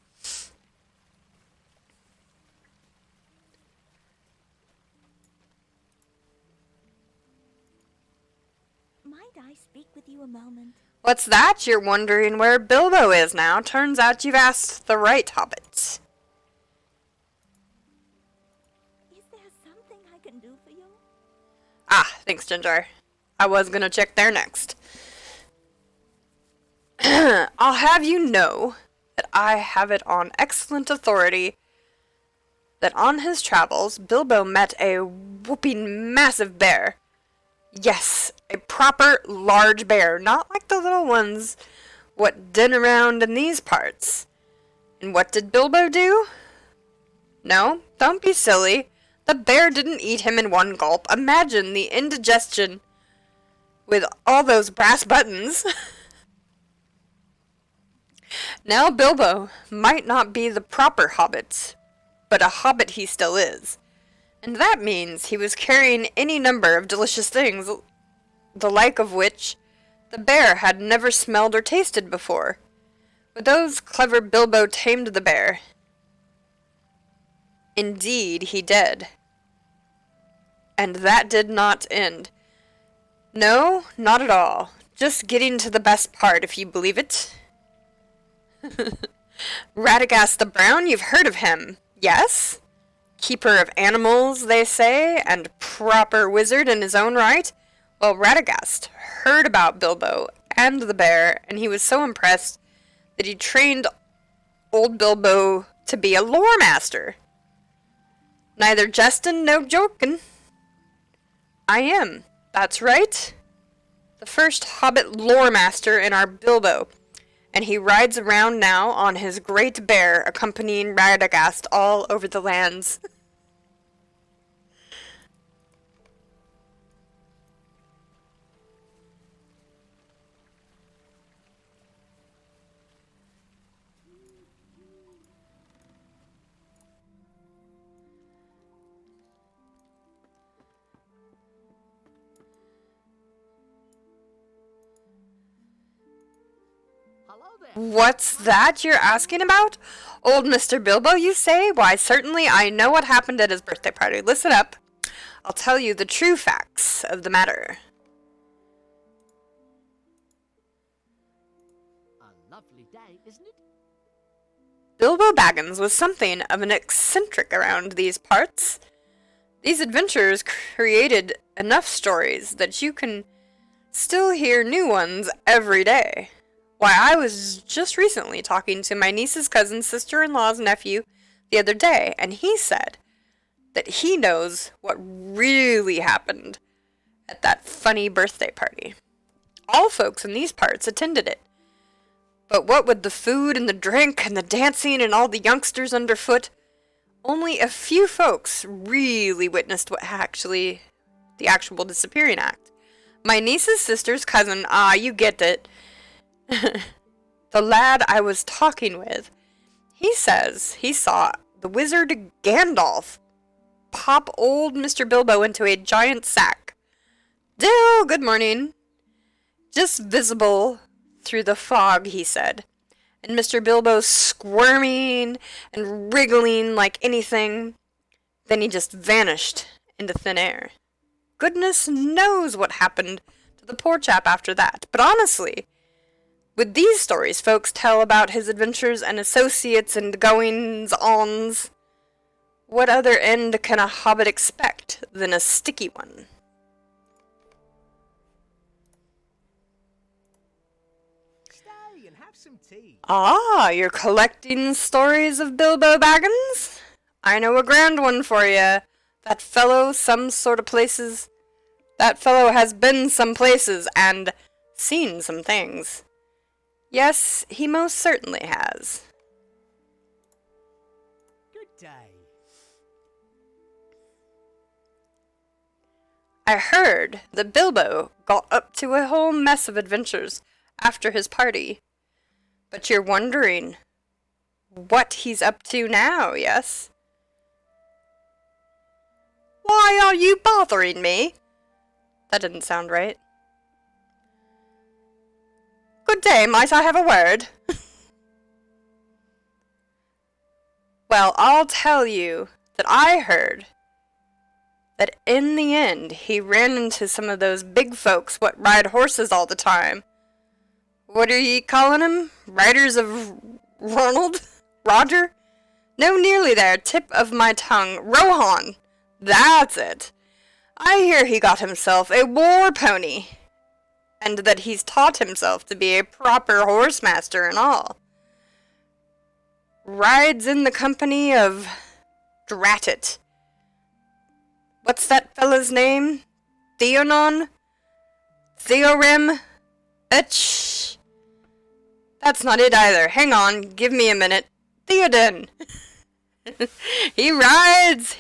Might I speak with you a moment? What's that? You're wondering where Bilbo is now. Turns out you've asked the right hobbit. Is there something I can do for you? Ah, thanks, Ginger. I was gonna check there next. I'll have you know that I have it on excellent authority that on his travels, Bilbo met a whooping massive bear. Yes, a proper large bear, not like the little ones what den around in these parts. And what did Bilbo do? No, don't be silly. The bear didn't eat him in one gulp. Imagine the indigestion with all those brass buttons. Now Bilbo might not be the proper hobbit, but a hobbit he still is. And that means he was carrying any number of delicious things, the like of which the bear had never smelled or tasted before. With those clever Bilbo tamed the bear. Indeed, he did. And that did not end. No, not at all. Just getting to the best part, if you believe it. Radagast the Brown, you've heard of him, yes? Keeper of animals, they say, and proper wizard in his own right. Well, Radagast heard about Bilbo and the bear, and he was so impressed that he trained old Bilbo to be a lore master. Neither jestin' no jokin'. I am, that's right. The first hobbit lore master in our Bilbo, and he rides around now on his great bear, accompanying Radagast all over the lands. Hello there. What's that you're asking about? Old Mr. Bilbo, you say? Why, certainly I know what happened at his birthday party. Listen up. I'll tell you the true facts of the matter. A lovely day, isn't it? Bilbo Baggins was something of an eccentric around these parts. These adventures created enough stories that you can still hear new ones every day. Why, I was just recently talking to my niece's cousin's sister-in-law's nephew the other day, and he said that he knows what really happened at that funny birthday party. All folks in these parts attended it. But what with the food and the drink and the dancing and all the youngsters underfoot, only a few folks really witnessed the actual disappearing act. My niece's sister's cousin. Ah, you get it. The lad I was talking with, he says he saw the wizard Gandalf pop old Mr. Bilbo into a giant sack. Dill, good morning. Just visible through the fog, he said. And Mr. Bilbo squirming and wriggling like anything. Then he just vanished into thin air. Goodness knows what happened to the poor chap after that. But honestly, with these stories folks tell about his adventures and associates and goings-ons, what other end can a hobbit expect than a sticky one? Stay and have some tea. Ah, you're collecting stories of Bilbo Baggins? I know a grand one for you. That fellow has been some places and seen some things. Yes, he most certainly has. Good day. I heard that Bilbo got up to a whole mess of adventures after his party. But you're wondering what he's up to now, yes? Why are you bothering me? That didn't sound right. Good day, might I have a word? Well, I'll tell you that I heard that in the end he ran into some of those big folks what ride horses all the time. What are ye calling 'em? Riders of Ronald? Roger? No, nearly there. Tip of my tongue. Rohan. That's it. I hear he got himself a war pony, and that he's taught himself to be a proper horsemaster and all. Rides in the company of... Drat it. What's that fella's name? Theonon? Theorem? Etch? That's not it either. Hang on, give me a minute. Theoden! He rides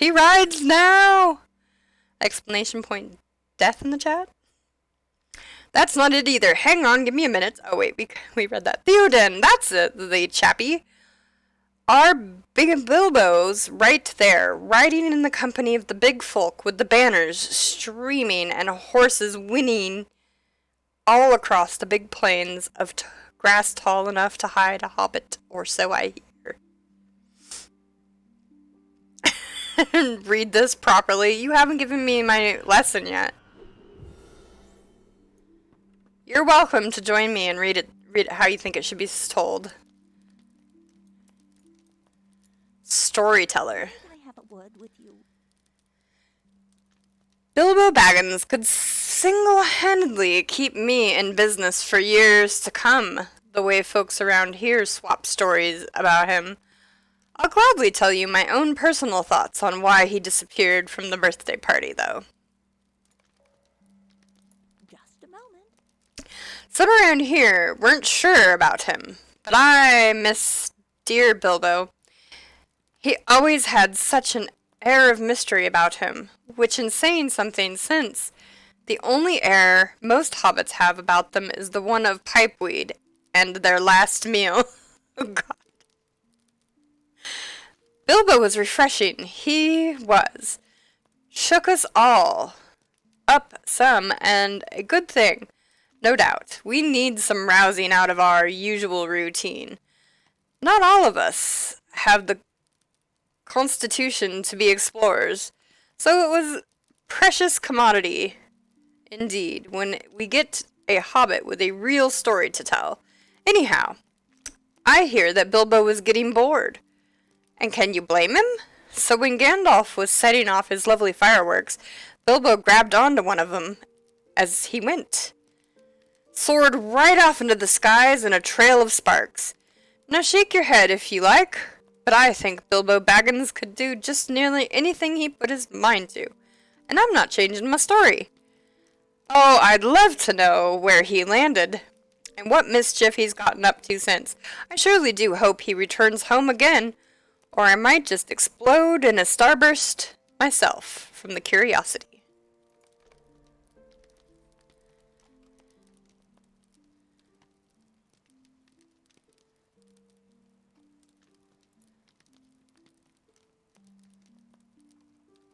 now! Exclamation point death in the chat? That's not it either. Hang on, give me a minute. Oh wait, we read that. Theoden, that's it, the chappie. Our big Bilbo's right there, riding in the company of the big folk with the banners streaming and horses whinnying all across the big plains of grass tall enough to hide a hobbit, or so I hear. Read this properly. You haven't given me my lesson yet. You're welcome to join me and read it how you think it should be told. Storyteller. Can I have a word with you? Bilbo Baggins could single-handedly keep me in business for years to come, the way folks around here swap stories about him. I'll gladly tell you my own personal thoughts on why he disappeared from the birthday party, though. Just a moment. Some around here weren't sure about him, but I miss dear Bilbo. He always had such an air of mystery about him, which in saying something since, the only air most hobbits have about them is the one of pipeweed and their last meal. Oh God. Bilbo was refreshing. He was. Shook us all up some, and a good thing, no doubt. We need some rousing out of our usual routine. Not all of us have the constitution to be explorers, so it was precious commodity indeed when we get a hobbit with a real story to tell. Anyhow, I hear that Bilbo was getting bored. And can you blame him? So when Gandalf was setting off his lovely fireworks, Bilbo grabbed onto one of them as he went. Soared right off into the skies in a trail of sparks. Now shake your head if you like, but I think Bilbo Baggins could do just nearly anything he put his mind to. And I'm not changing my story. Oh, I'd love to know where he landed, and what mischief he's gotten up to since. I surely do hope he returns home again, or I might just explode in a starburst myself from the curiosity.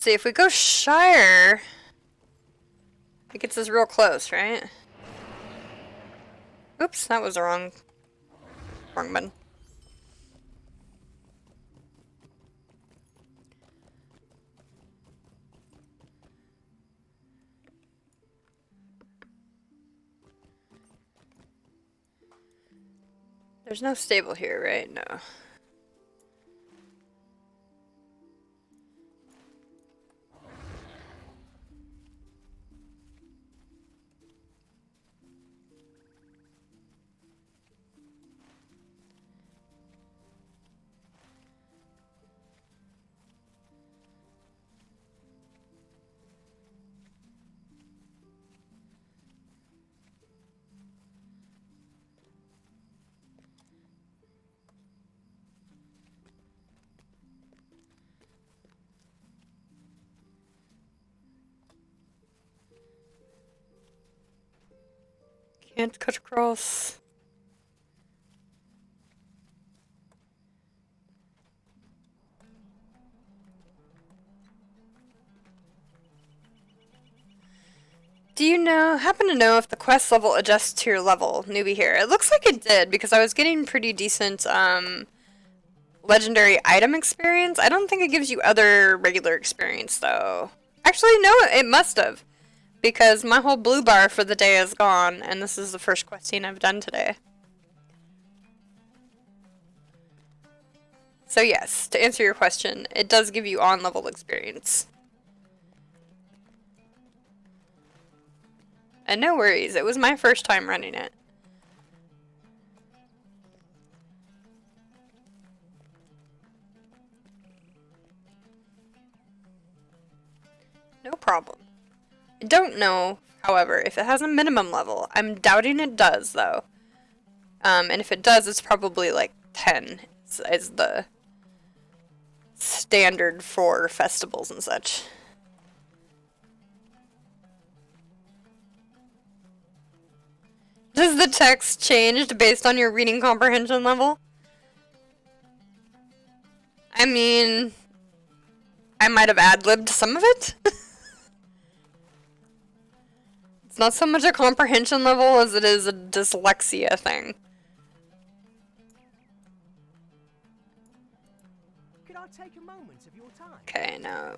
See, if we go Shire, it gets us real close, right? Oops, that was the wrong button. There's no stable here, right? No. Can't cut across. Do you happen to know if the quest level adjusts to your level, newbie here? It looks like it did, because I was getting pretty decent, legendary item experience. I don't think it gives you other regular experience, though. Actually, no, it must have. Because my whole blue bar for the day is gone, and this is the first questing I've done today. So yes, to answer your question, it does give you on-level experience. And no worries, it was my first time running it. No problem. I don't know, however, if it has a minimum level. I'm doubting it does, though. And if it does, it's probably like 10 is the standard for festivals and such. Does the text change based on your reading comprehension level? I mean, I might have ad-libbed some of it. It's not so much a comprehension level as it is a dyslexia thing. Could I take a moment of your time? Okay, no.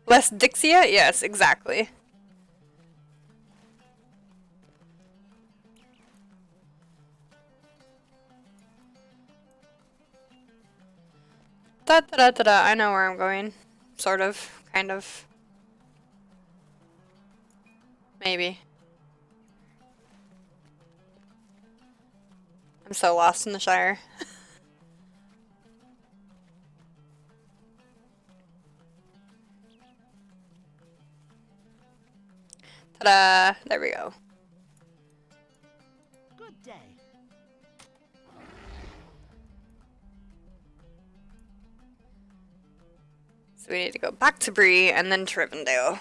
Less Dixia? Yes, exactly. Da da da da da. I know where I'm going. Sort of. Kind of. Maybe. I'm so lost in the Shire. Ta-da! There we go. Good day. So we need to go back to Bree and then to Rivendell.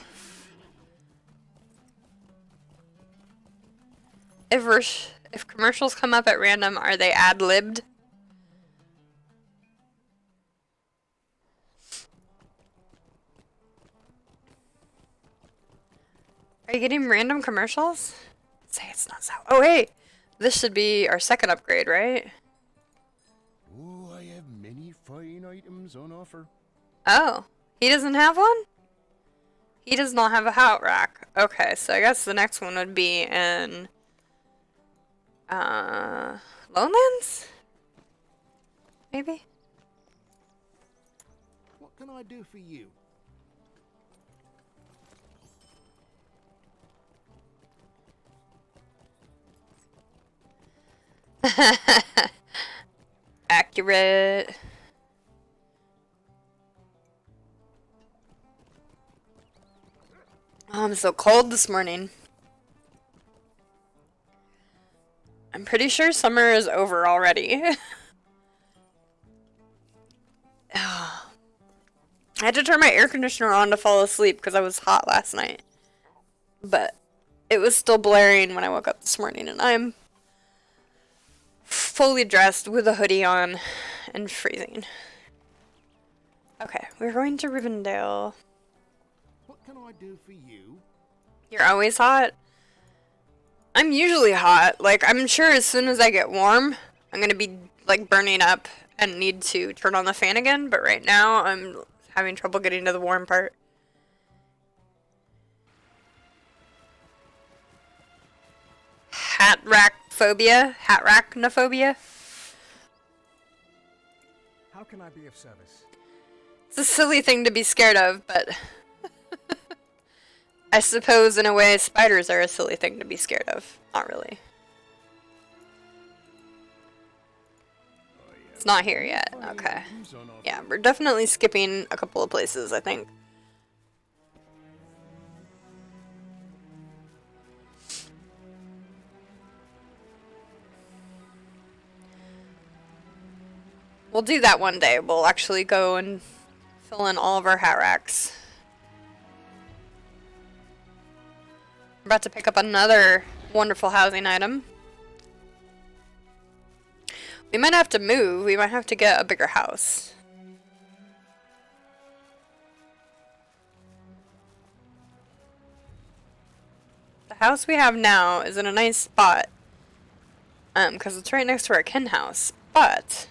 If commercials come up at random, are they ad-libbed? Are you getting random commercials? Say it's not so. Oh, hey! This should be our second upgrade, right? Oh, I have many fine items on offer. Oh. He doesn't have one? He does not have a hat rack. Okay, so I guess the next one would be in... Lowlands? Maybe? What can I do for you? Accurate. Oh, I'm so cold this morning. I'm pretty sure summer is over already. I had to turn my air conditioner on to fall asleep because I was hot last night. but it was still blaring when I woke up this morning, and I'm fully dressed with a hoodie on and freezing. Okay, we're going to Rivendell. What can I do for you? You're always hot? I'm usually hot. Like, I'm sure as soon as I get warm, I'm gonna be, like, burning up and need to turn on the fan again, but right now I'm having trouble getting to the warm part. Hat rack phobia? Hat racknophobia? How can I be of service? It's a silly thing to be scared of, but I suppose in a way spiders are a silly thing to be scared of. Not really. It's not here yet. Okay. Yeah, we're definitely skipping a couple of places, I think. We'll do that one day. We'll actually go and fill in all of our hat racks. I'm about to pick up another wonderful housing item. We might have to move. We might have to get a bigger house. The house we have now is in a nice spot. Because it's right next to our kin house. But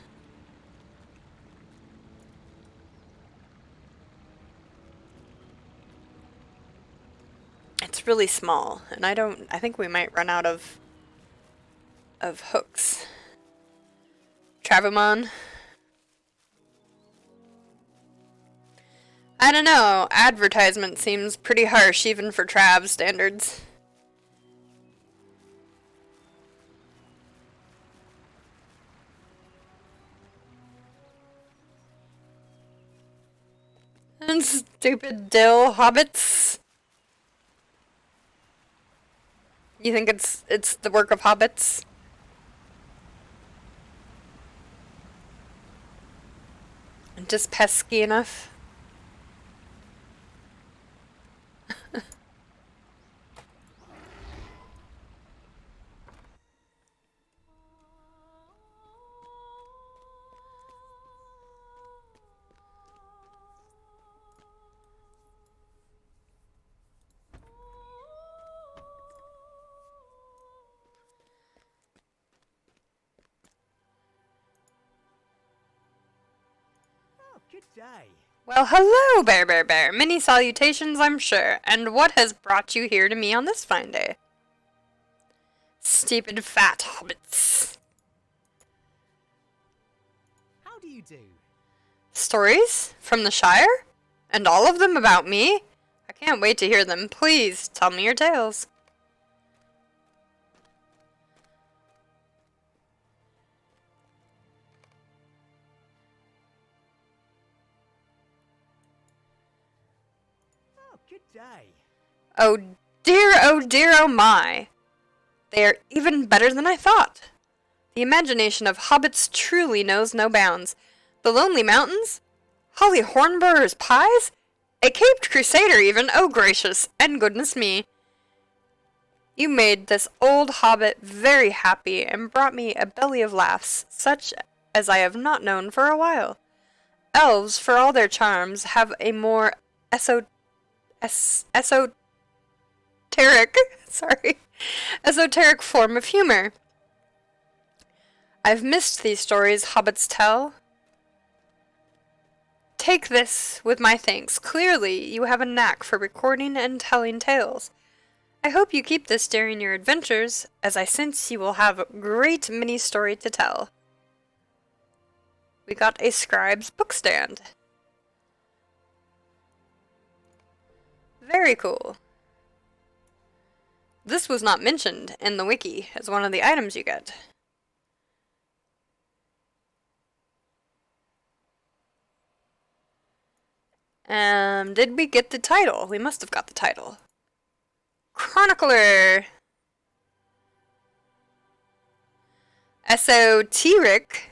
it's really small, and I think we might run out of hooks. Travemon. I don't know, advertisement seems pretty harsh even for Trav standards. And stupid dill hobbits. You think it's the work of hobbits? Just pesky enough? Oh, good day. Well, hello, Bear. Many salutations, I'm sure. And what has brought you here to me on this fine day? Stupid fat hobbits. How do you do? Stories? From the Shire? And all of them about me? I can't wait to hear them. Please, tell me your tales. Oh, good day. Oh dear, oh my. They are even better than I thought. The imagination of hobbits truly knows no bounds. The Lonely Mountains? Holly Hornburger's pies? A caped crusader even? Oh gracious, and goodness me. You made this old hobbit very happy and brought me a belly of laughs, such as I have not known for a while. Elves, for all their charms, have a more esoteric form of humor. I've missed these stories hobbits tell. Take this with my thanks. Clearly, you have a knack for recording and telling tales. I hope you keep this during your adventures, as I sense you will have a great many story to tell. We got a scribe's bookstand. Very cool. This was not mentioned in the wiki as one of the items you get. Did we get the title? We must have got the title. Chronicler. Esoteric.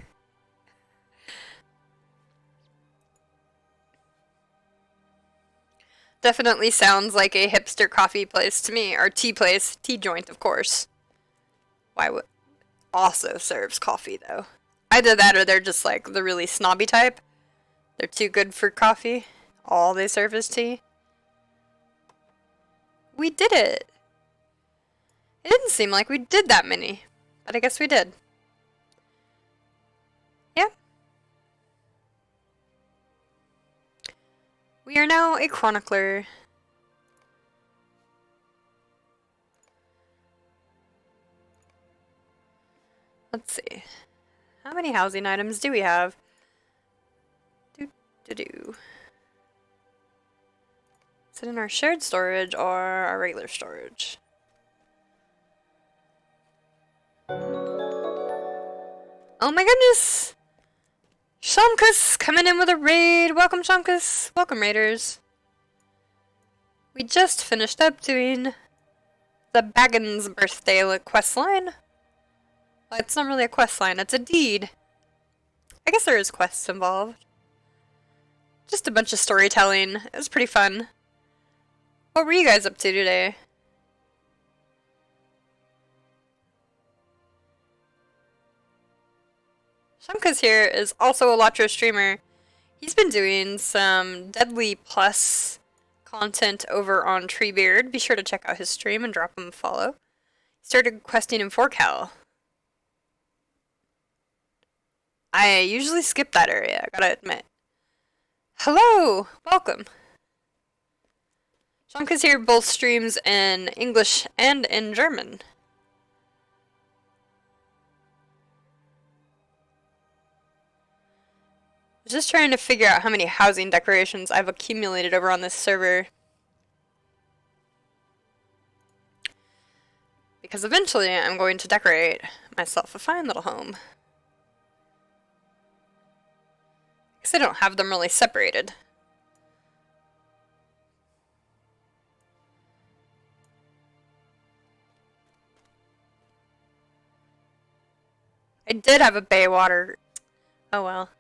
Definitely sounds like a hipster coffee place to me, or tea place, tea joint, of course. Why would also serves coffee though? Either that or they're just like the really snobby type. They're too good for coffee. All they serve is tea. We did it! It didn't seem like we did that many, but I guess we did. Yeah. We are now a chronicler. Let's see. How many housing items do we have? Do. Is it in our shared storage or our regular storage? Oh my goodness! Shamkus coming in with a raid! Welcome, Shamkus! Welcome, raiders! We just finished up doing the Baggins birthday quest line. Well, it's not really a quest line, it's a deed. I guess there is quests involved. Just a bunch of storytelling. It was pretty fun. What were you guys up to today? Shamkas here is also a Latro streamer. He's been doing some Deadly Plus content over on Treebeard. Be sure to check out his stream and drop him a follow. He started questing in 4Cal. I usually skip that area, I gotta admit. Hello! Welcome! Shamkas here both streams in English and in German. Just trying to figure out how many housing decorations I've accumulated over on this server. Because eventually I'm going to decorate myself a fine little home. Because I don't have them really separated. I did have a Baywater. Oh well.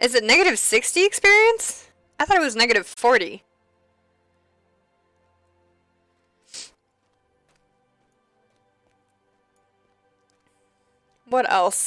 Is it negative 60 experience? I thought it was negative 40. What else?